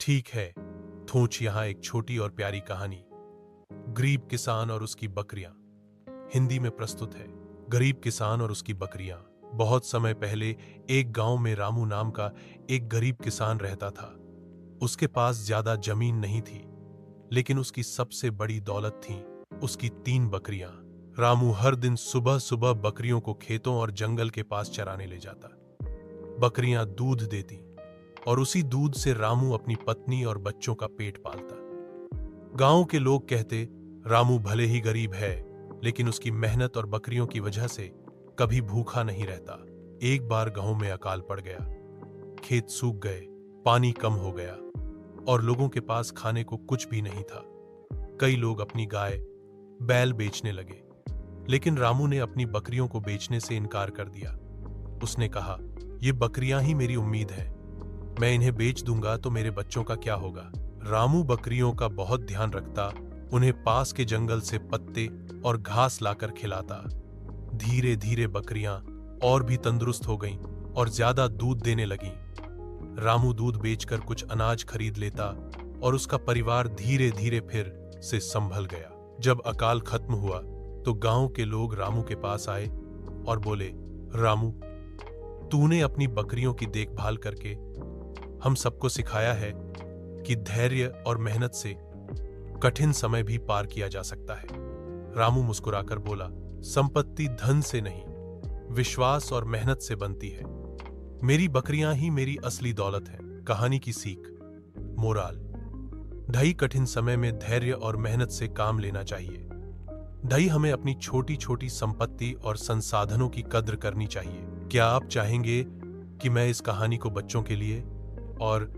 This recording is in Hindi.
ठीक है, थोच यहाँ एक छोटी और प्यारी कहानी। गरीब किसान और उसकी बकरियां। हिंदी में प्रस्तुत है। गरीब किसान और उसकी बकरियां। बहुत समय पहले एक गांव में रामू नाम का एक गरीब किसान रहता था। उसके पास ज्यादा जमीन नहीं थी, लेकिन उसकी सबसे बड़ी दौलत थी उसकी 3 बकरियां। रामू हर दिन सुबह सुबह बकरियों को खेतों और जंगल के पास चराने ले जाता। बकरियां दूध देती और उसी दूध से रामू अपनी पत्नी और बच्चों का पेट पालता। गांव के लोग कहते, रामू भले ही गरीब है, लेकिन उसकी मेहनत और बकरियों की वजह से कभी भूखा नहीं रहता। एक बार गांव में अकाल पड़ गया। खेत सूख गए, पानी कम हो गया और लोगों के पास खाने को कुछ भी नहीं था। कई लोग अपनी गाय, बैल बेचने लगे, लेकिन रामू ने अपनी बकरियों को बेचने से इनकार कर दिया। उसने कहा, ये बकरियां ही मेरी उम्मीद है, मैं इन्हें बेच दूंगा तो मेरे बच्चों का क्या होगा। रामू बकरियों का बहुत ध्यान रखता, उन्हें पास के जंगल से पत्ते और घास लाकर खिलाता। धीरे धीरे बकरियां और भी तंदुरुस्त हो गईं और ज्यादा दूध देने लगीं। रामू दूध बेचकर कुछ अनाज खरीद लेता और उसका परिवार धीरे धीरे फिर से संभल गया। जब अकाल खत्म हुआ तो गांव के लोग रामू के पास आए और बोले, रामू, तूने अपनी बकरियों की देखभाल करके हम सबको सिखाया है कि धैर्य और मेहनत से कठिन समय भी पार किया जा सकता है। रामू मुस्कुराकर बोला, संपत्ति धन से नहीं, विश्वास और मेहनत से बनती है। मेरी बकरियां ही मेरी असली दौलत है। कहानी की सीख। मोराल: ढाई कठिन समय में धैर्य और मेहनत से काम लेना चाहिए। ढाई हमें अपनी छोटी छोटी संपत्ति और संसाधनों की कद्र करनी चाहिए। क्या आप चाहेंगे कि मैं इस कहानी को बच्चों के लिए और